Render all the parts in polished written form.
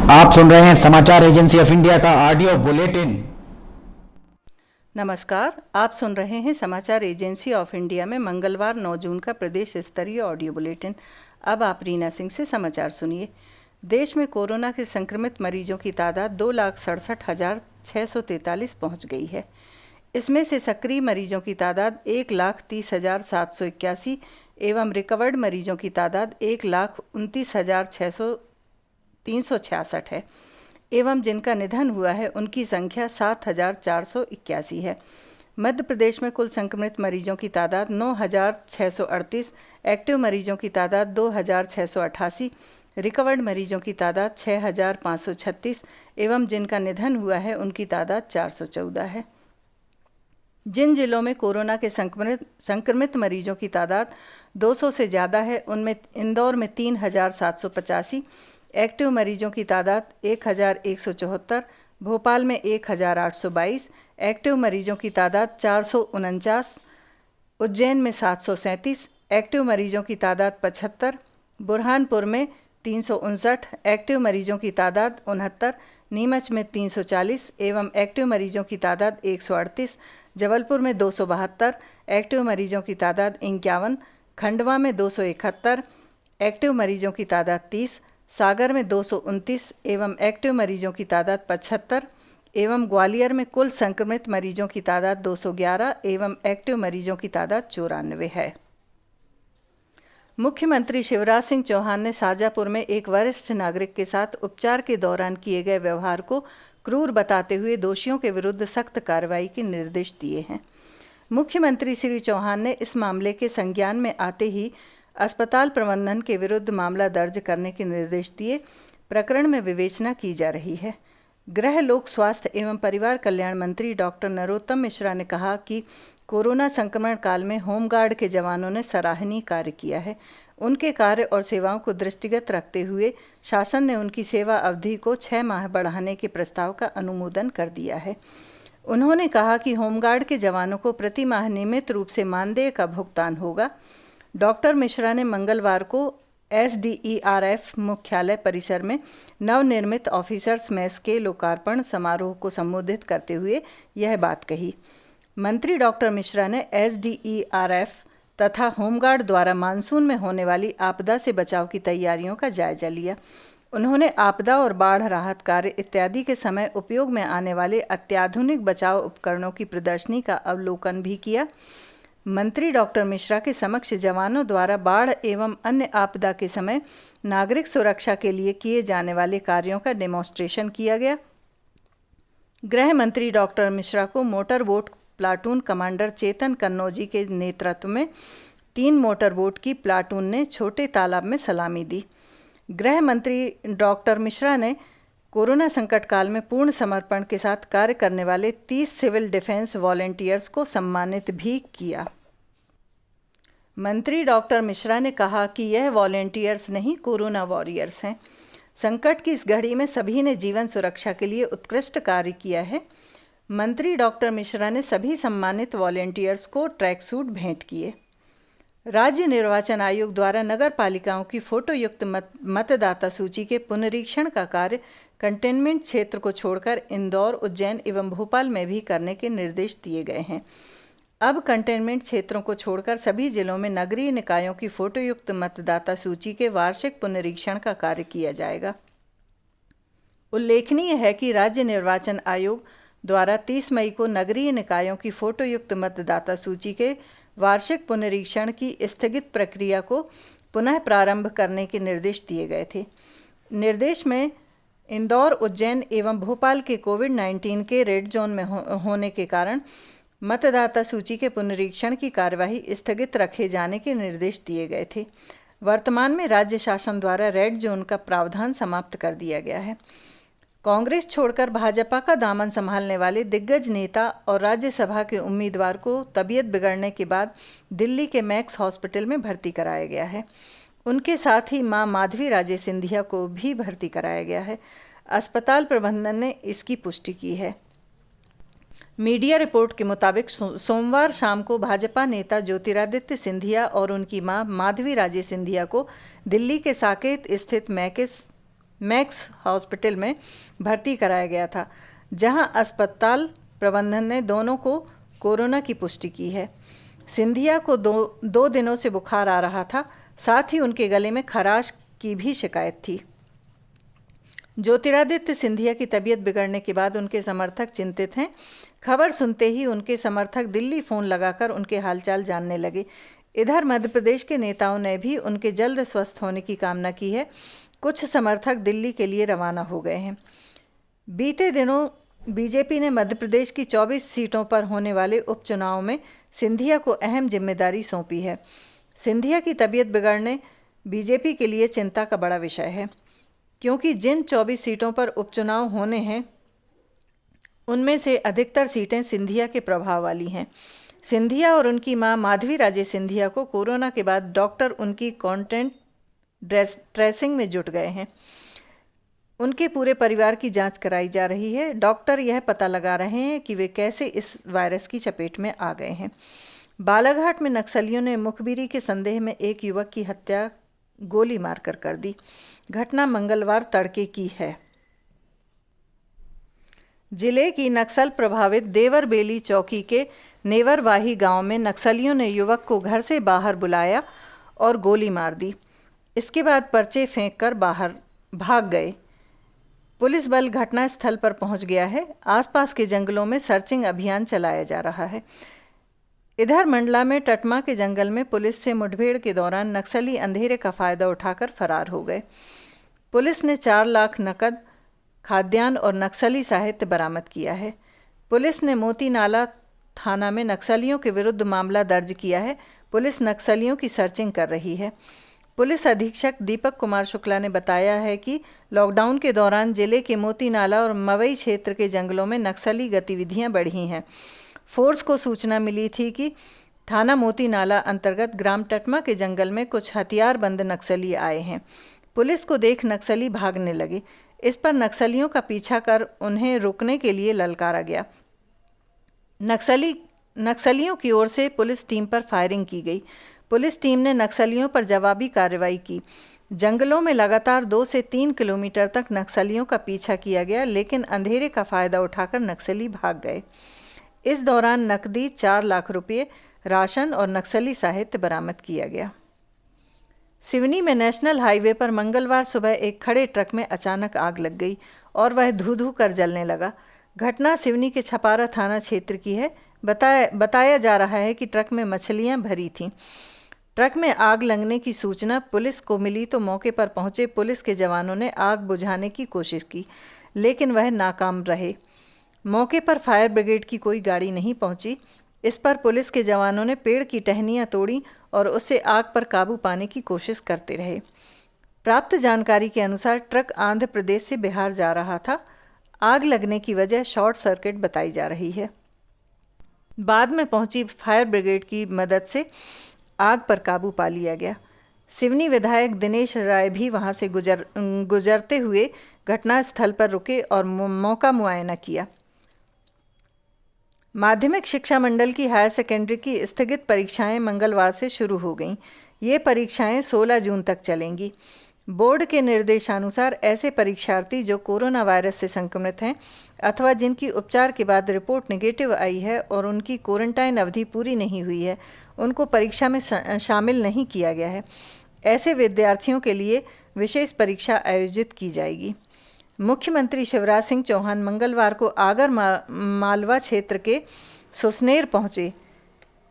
आप सुन रहे हैं समाचार एजेंसी ऑफ इंडिया का ऑडियो बुलेटिन। नमस्कार, आप सुन रहे हैं समाचार एजेंसी ऑफ इंडिया में मंगलवार 9 जून का प्रदेश स्तरीय ऑडियो बुलेटिन। अब आप रीना सिंह से समाचार सुनिए। देश में कोरोना के संक्रमित मरीजों की तादाद 2,67,643 पहुंच गई है। इसमें से सक्रिय मरीजों की तादाद 1,30,781 एवं रिकवर्ड मरीजों की तादाद 1,29,366 है एवं जिनका निधन हुआ है उनकी संख्या 7,481 है। मध्य प्रदेश में कुल संक्रमित मरीजों की तादाद 9,638, एक्टिव मरीजों की तादाद 2,688, रिकवर्ड मरीजों की तादाद 6,536 एवं जिनका निधन हुआ है उनकी तादाद 414 है। जिन जिलों में कोरोना के संक्रमित मरीजों की तादाद 200 से ज़्यादा है उनमें इंदौर में 3,785, एक्टिव मरीजों की तादाद 1,174, भोपाल में 1,822, एक्टिव मरीजों की तादाद 449, उज्जैन में 737, एक्टिव मरीजों की तादाद 75, बुरहानपुर में 359, एक्टिव मरीजों की तादाद 69, नीमच में 340 एवं एक्टिव मरीजों की तादाद 138, जबलपुर में 272, एक्टिव मरीजों की तादाद 51, खंडवा में 271, एक्टिव मरीजों की तादाद 30, सागर में 229 एवं एक्टिव मरीजों की तादाद 75 एवं ग्वालियर में कुल संक्रमित मरीजों की तादाद 211 एवं एक्टिव मरीजों की तादाद 94 है। मुख्यमंत्री शिवराज सिंह चौहान ने शाजापुर में एक वरिष्ठ नागरिक के साथ उपचार के दौरान किए गए व्यवहार को क्रूर बताते हुए दोषियों के विरुद्ध सख्त कार्रवाई के निर्देश दिए हैं। मुख्यमंत्री श्री चौहान ने इस मामले के संज्ञान में आते ही अस्पताल प्रबंधन के विरुद्ध मामला दर्ज करने के निर्देश दिए। प्रकरण में विवेचना की जा रही है। गृह, लोक स्वास्थ्य एवं परिवार कल्याण मंत्री डॉक्टर नरोत्तम मिश्रा ने कहा कि कोरोना संक्रमण काल में होमगार्ड के जवानों ने सराहनीय कार्य किया है। उनके कार्य और सेवाओं को दृष्टिगत रखते हुए शासन ने उनकी सेवा अवधि को 6 माह बढ़ाने के प्रस्ताव का अनुमोदन कर दिया है। उन्होंने कहा कि होमगार्ड के जवानों को प्रति माह नियमित रूप से मानदेय का भुगतान होगा। डॉक्टर मिश्रा ने मंगलवार को SDERF मुख्यालय परिसर में नवनिर्मित ऑफिसर्स मेस के लोकार्पण समारोह को संबोधित करते हुए यह बात कही। मंत्री डॉक्टर मिश्रा ने SDERF तथा होमगार्ड द्वारा मानसून में होने वाली आपदा से बचाव की तैयारियों का जायजा लिया। उन्होंने आपदा और बाढ़ राहत कार्य इत्यादि के समय उपयोग में आने वाले अत्याधुनिक बचाव उपकरणों की प्रदर्शनी का अवलोकन भी किया। मंत्री डॉक्टर मिश्रा के समक्ष जवानों द्वारा बाढ़ एवं अन्य आपदा के समय नागरिक सुरक्षा के लिए किए जाने वाले कार्यों का डेमोन्स्ट्रेशन किया गया। गृह मंत्री डॉक्टर मिश्रा को मोटर बोट प्लाटून कमांडर चेतन कन्नौजी के नेतृत्व में 3 मोटर बोट की प्लाटून ने छोटे तालाब में सलामी दी। गृह मंत्री डॉक्टर मिश्रा ने कोरोना संकट काल में पूर्ण समर्पण के साथ कार्य करने वाले 30 सिविल डिफेंस वॉलेंटियर्स को सम्मानित भी किया। मंत्री डॉक्टर मिश्रा ने कहा कि यह वॉलेंटियर्स नहीं, कोरोना वॉरियर्स हैं। संकट की इस घड़ी में सभी ने जीवन सुरक्षा के लिए उत्कृष्ट कार्य किया है। मंत्री डॉक्टर मिश्रा ने सभी सम्मानित वॉलेंटियर्स को ट्रैक सूट भेंट किए। राज्य निर्वाचन आयोग द्वारा नगर पालिकाओं की फोटोयुक्त मतदाता सूची के पुनरीक्षण का कार्य कंटेनमेंट क्षेत्र को छोड़कर इंदौर, उज्जैन एवं भोपाल में भी करने के निर्देश दिए गए हैं। अब कंटेनमेंट क्षेत्रों को छोड़कर सभी जिलों में नगरीय निकायों की फोटोयुक्त मतदाता सूची के वार्षिक पुनरीक्षण का कार्य किया जाएगा। उल्लेखनीय है कि राज्य निर्वाचन आयोग द्वारा 30 मई को नगरीय निकायों की फोटोयुक्त मतदाता सूची के वार्षिक पुनरीक्षण की स्थगित प्रक्रिया को पुनः प्रारंभ करने के निर्देश दिए गए थे। निर्देश में इंदौर, उज्जैन एवं भोपाल के कोविड-19 के रेड जोन में होने के कारण मतदाता सूची के पुनरीक्षण की कार्यवाही स्थगित रखे जाने के निर्देश दिए गए थे। वर्तमान में राज्य शासन द्वारा रेड जोन का प्रावधान समाप्त कर दिया गया है। कांग्रेस छोड़कर भाजपा का दामन संभालने वाले दिग्गज नेता और राज्यसभा के उम्मीदवार को तबीयत बिगड़ने के बाद दिल्ली के मैक्स हॉस्पिटल में भर्ती कराया गया है। उनके साथ ही मां माधवी राजे सिंधिया को भी भर्ती कराया गया है। अस्पताल प्रबंधन ने इसकी पुष्टि की है। मीडिया रिपोर्ट के मुताबिक सोमवार शाम को भाजपा नेता ज्योतिरादित्य सिंधिया और उनकी मां माधवी राजे सिंधिया को दिल्ली के साकेत स्थित मैक्स हॉस्पिटल में भर्ती कराया गया था, जहां अस्पताल प्रबंधन ने दोनों को कोरोना की पुष्टि की है। सिंधिया को दो दिनों से बुखार आ रहा था, साथ ही उनके गले में खराश की भी शिकायत थी। ज्योतिरादित्य सिंधिया की तबीयत बिगड़ने के बाद उनके समर्थक चिंतित हैं। खबर सुनते ही उनके समर्थक दिल्ली फ़ोन लगाकर उनके हालचाल जानने लगे। इधर मध्य प्रदेश के नेताओं ने भी उनके जल्द स्वस्थ होने की कामना की है। कुछ समर्थक दिल्ली के लिए रवाना हो गए हैं। बीते दिनों बीजेपी ने मध्य प्रदेश की 24 सीटों पर होने वाले उपचुनाव में सिंधिया को अहम जिम्मेदारी सौंपी है। सिंधिया की तबीयत बिगड़ने बीजेपी के लिए चिंता का बड़ा विषय है, क्योंकि जिन 24 सीटों पर उपचुनाव होने हैं उनमें से अधिकतर सीटें सिंधिया के प्रभाव वाली हैं। सिंधिया और उनकी मां माधवी राजे सिंधिया को कोरोना के बाद डॉक्टर उनकी कॉन्टैक्ट ट्रेसिंग में जुट गए हैं। उनके पूरे परिवार की जांच कराई जा रही है। डॉक्टर यह पता लगा रहे हैं कि वे कैसे इस वायरस की चपेट में आ गए हैं। बालाघाट में नक्सलियों ने मुखबिरी के संदेह में एक युवक की हत्या गोली मारकर कर दी। घटना मंगलवार तड़के की है। जिले की नक्सल प्रभावित देवरबेली चौकी के नेवरवाही गांव में नक्सलियों ने युवक को घर से बाहर बुलाया और गोली मार दी। इसके बाद पर्चे फेंककर बाहर भाग गए। पुलिस बल घटनास्थल पर पहुंच गया है। आसपास के जंगलों में सर्चिंग अभियान चलाया जा रहा है। इधर मंडला में टटमा के जंगल में पुलिस से मुठभेड़ के दौरान नक्सली अंधेरे का फायदा उठाकर फरार हो गए। पुलिस ने 4 लाख नकद, खाद्यान्न और नक्सली साहित्य बरामद किया है। पुलिस ने मोती नाला थाना में नक्सलियों के विरुद्ध मामला दर्ज किया है। पुलिस नक्सलियों की सर्चिंग कर रही है। पुलिस अधीक्षक दीपक कुमार शुक्ला ने बताया है कि लॉकडाउन के दौरान जिले के मोती नाला और मवई क्षेत्र के जंगलों में नक्सली गतिविधियां बढ़ी हैं। फोर्स को सूचना मिली थी कि थाना मोती नाला अंतर्गत ग्राम टटमा के जंगल में कुछ हथियारबंद नक्सली आए हैं। पुलिस को देख नक्सली भागने लगे। इस पर नक्सलियों का पीछा कर उन्हें रोकने के लिए ललकारा गया। नक्सलियों की ओर से पुलिस टीम पर फायरिंग की गई। पुलिस टीम ने नक्सलियों पर जवाबी कार्रवाई की। जंगलों में लगातार 2 से 3 किलोमीटर तक नक्सलियों का पीछा किया गया, लेकिन अंधेरे का फायदा उठाकर नक्सली भाग गए। इस दौरान नकदी 4 लाख रुपये, राशन और नक्सली साहित्य बरामद किया गया। सिवनी में नेशनल हाईवे पर मंगलवार सुबह एक खड़े ट्रक में अचानक आग लग गई और वह धू-धू कर जलने लगा। घटना सिवनी के छपारा थाना क्षेत्र की है। बताया जा रहा है कि ट्रक में मछलियां भरी थीं। ट्रक में आग लगने की सूचना पुलिस को मिली तो मौके पर पहुंचे पुलिस के जवानों ने आग बुझाने की कोशिश की, लेकिन वह नाकाम रहे। मौके पर फायर ब्रिगेड की कोई गाड़ी नहीं पहुंची। इस पर पुलिस के जवानों ने पेड़ की टहनियां तोड़ी और उससे आग पर काबू पाने की कोशिश करते रहे। प्राप्त जानकारी के अनुसार ट्रक आंध्र प्रदेश से बिहार जा रहा था। आग लगने की वजह शॉर्ट सर्किट बताई जा रही है। बाद में पहुंची फायर ब्रिगेड की मदद से आग पर काबू पा लिया गया। सिवनी विधायक दिनेश राय भी वहां से गुजरते हुए घटनास्थल पर रुके और मौका मुआयना किया। माध्यमिक शिक्षा मंडल की हायर सेकेंडरी की स्थगित परीक्षाएं मंगलवार से शुरू हो गईं। ये परीक्षाएं 16 जून तक चलेंगी। बोर्ड के निर्देशानुसार ऐसे परीक्षार्थी जो कोरोना वायरस से संक्रमित हैं अथवा जिनकी उपचार के बाद रिपोर्ट नेगेटिव आई है और उनकी क्वारंटाइन अवधि पूरी नहीं हुई है, उनको परीक्षा में शामिल नहीं किया गया है। ऐसे विद्यार्थियों के लिए विशेष परीक्षा आयोजित की जाएगी। मुख्यमंत्री शिवराज सिंह चौहान मंगलवार को आगर मालवा क्षेत्र के सुसनेर पहुंचे।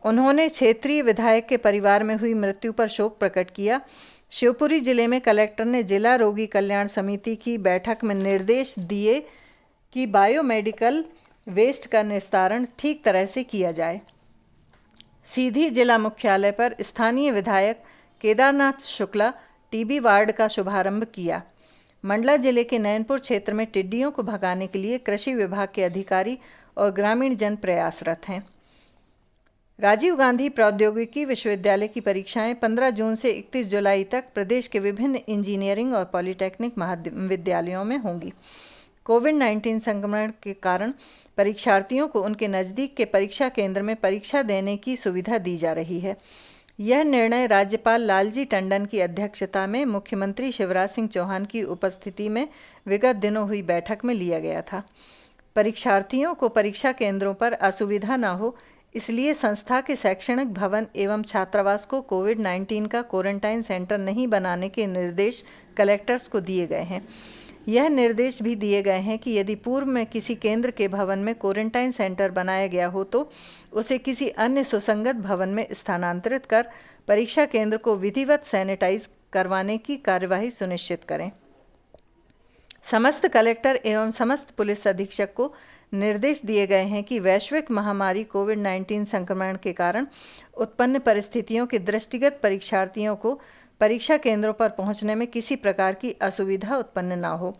उन्होंने क्षेत्रीय विधायक के परिवार में हुई मृत्यु पर शोक प्रकट किया। शिवपुरी जिले में कलेक्टर ने जिला रोगी कल्याण समिति की बैठक में निर्देश दिए कि बायोमेडिकल वेस्ट का निस्तारण ठीक तरह से किया जाए। सीधी जिला मुख्यालय पर स्थानीय विधायक केदारनाथ शुक्ला टीबी वार्ड का शुभारंभ किया। मंडला जिले के नैनपुर क्षेत्र में टिड्डियों को भगाने के लिए कृषि विभाग के अधिकारी और ग्रामीण जन प्रयासरत हैं। राजीव गांधी प्रौद्योगिकी विश्वविद्यालय की परीक्षाएं 15 जून से 31 जुलाई तक प्रदेश के विभिन्न इंजीनियरिंग और पॉलिटेक्निक महाविद्यालयों में होंगी। कोविड-19 संक्रमण के कारण परीक्षार्थियों को उनके नज़दीक के परीक्षा केंद्र में परीक्षा देने की सुविधा दी जा रही है। यह निर्णय राज्यपाल लालजी टंडन की अध्यक्षता में मुख्यमंत्री शिवराज सिंह चौहान की उपस्थिति में विगत दिनों हुई बैठक में लिया गया था। परीक्षार्थियों को परीक्षा केंद्रों पर असुविधा न हो, इसलिए संस्था के शैक्षणिक भवन एवं छात्रावास को कोविड-19 का क्वारंटाइन सेंटर नहीं बनाने के निर्देश कलेक्टर्स को दिए गए हैं। यह निर्देश भी दिए गए हैं कि यदि पूर्व में किसी केंद्र के भवन में क्वारंटाइन सेंटर बनाया गया हो तो उसे किसी अन्य सुसंगत भवन में स्थानांतरित कर परीक्षा केंद्र को विधिवत सैनिटाइज करवाने की कार्यवाही सुनिश्चित करें। समस्त कलेक्टर एवं समस्त पुलिस अधीक्षक को निर्देश दिए गए हैं कि वैश्विक महामारी कोविड-19 संक्रमण के कारण उत्पन्न परिस्थितियों के दृष्टिगत परीक्षार्थियों को परीक्षा केंद्रों पर पहुंचने में किसी प्रकार की असुविधा उत्पन्न न हो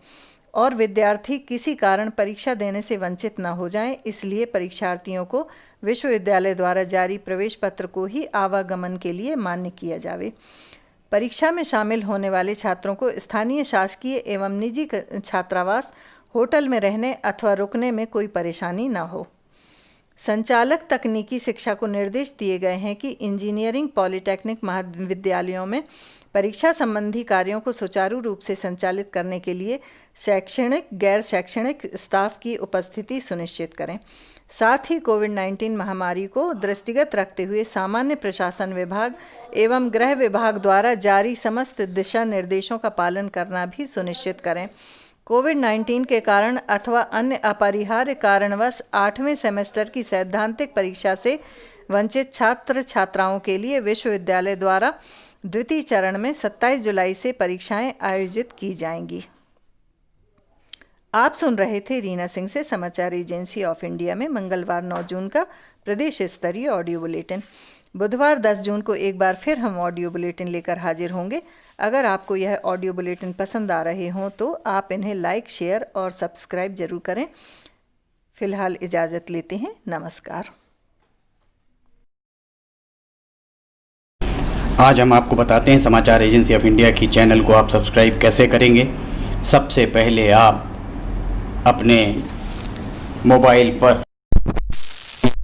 और विद्यार्थी किसी कारण परीक्षा देने से वंचित न हो जाएं, इसलिए परीक्षार्थियों को विश्वविद्यालय द्वारा जारी प्रवेश पत्र को ही आवागमन के लिए मान्य किया जावे। परीक्षा में शामिल होने वाले छात्रों को स्थानीय शासकीय एवं निजी छात्रावास, होटल में रहने अथवा रुकने में कोई परेशानी न हो। संचालक तकनीकी शिक्षा को निर्देश दिए गए हैं कि इंजीनियरिंग, पॉलिटेक्निक महाविद्यालयों में परीक्षा संबंधी कार्यों को सुचारू रूप से संचालित करने के लिए शैक्षणिक, गैर शैक्षणिक स्टाफ की उपस्थिति सुनिश्चित करें। साथ ही कोविड-19 महामारी को दृष्टिगत रखते हुए सामान्य प्रशासन विभाग एवं गृह विभाग द्वारा जारी समस्त दिशा निर्देशों का पालन करना भी सुनिश्चित करें। कोविड-19 के कारण अथवा अन्य अपरिहार्य कारणवश 8वें सेमेस्टर की सैद्धांतिक परीक्षा से वंचित छात्र छात्राओं के लिए विश्वविद्यालय द्वारा द्वितीय चरण में 27 जुलाई से परीक्षाएं आयोजित की जाएंगी। आप सुन रहे थे रीना सिंह से समाचार एजेंसी ऑफ इंडिया में मंगलवार 9 जून का प्रदेश स्तरीय ऑडियो बुलेटिन। बुधवार 10 जून को एक बार फिर हम ऑडियो बुलेटिन लेकर हाजिर होंगे। अगर आपको यह ऑडियो बुलेटिन पसंद आ रहे हों तो आप इन्हें लाइक, शेयर और सब्सक्राइब जरूर करें। फिलहाल इजाज़त लेते हैं। नमस्कार। आज हम आपको बताते हैं समाचार एजेंसी ऑफ इंडिया की चैनल को आप सब्सक्राइब कैसे करेंगे। सबसे पहले आप अपने मोबाइल पर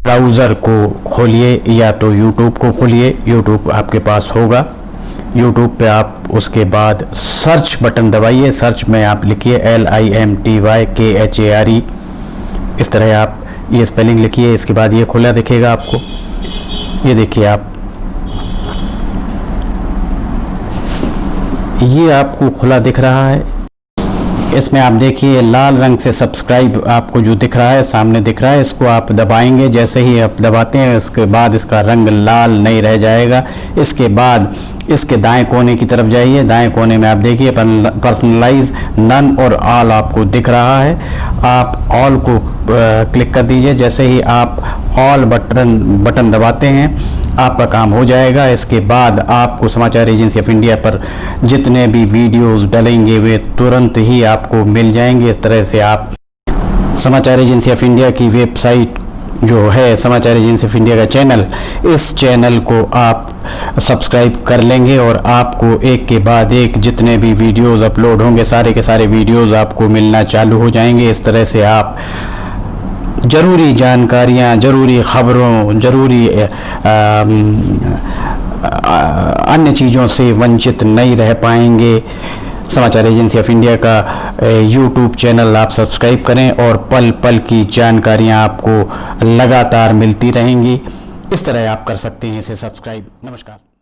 ब्राउज़र को खोलिए या तो यूट्यूब को खोलिए। यूट्यूब आपके पास होगा। यूट्यूब पे आप उसके बाद सर्च बटन दबाइए। सर्च में आप लिखिए LIMTYKHARE। इस तरह आप ये स्पेलिंग लिखिए। इसके बाद ये खुला दिखेगा आपको। ये देखिए आप, ये आपको खुला दिख रहा है। इसमें आप देखिए लाल रंग से सब्सक्राइब आपको जो दिख रहा है, सामने दिख रहा है, इसको आप दबाएंगे। जैसे ही आप दबाते हैं उसके बाद इसका रंग लाल नहीं रह जाएगा। इसके बाद इसके दाएं कोने की तरफ जाइए। दाएं कोने में आप देखिए पर्सनलाइज, नन और ऑल आपको दिख रहा है। आप ऑल को क्लिक कर दीजिए। जैसे ही आप ऑल बटन दबाते हैं आपका काम हो जाएगा। इसके बाद आपको समाचार एजेंसी ऑफ इंडिया पर जितने भी वीडियोस डलेंगे वे तुरंत ही आपको मिल जाएंगे। इस तरह से आप समाचार एजेंसी ऑफ इंडिया की वेबसाइट जो है समाचार एजेंसी ऑफ इंडिया का चैनल, इस चैनल को आप सब्सक्राइब कर लेंगे और आपको एक के बाद एक जितने भी वीडियोस अपलोड होंगे सारे के सारे वीडियोस आपको मिलना चालू हो जाएंगे। इस तरह से आप ज़रूरी जानकारियाँ, ज़रूरी ख़बरों, ज़रूरी अन्य चीज़ों से वंचित नहीं रह पाएंगे। समाचार एजेंसी ऑफ इंडिया का यूट्यूब चैनल आप सब्सक्राइब करें और पल पल की जानकारियाँ आपको लगातार मिलती रहेंगी। इस तरह आप कर सकते हैं इसे सब्सक्राइब। नमस्कार।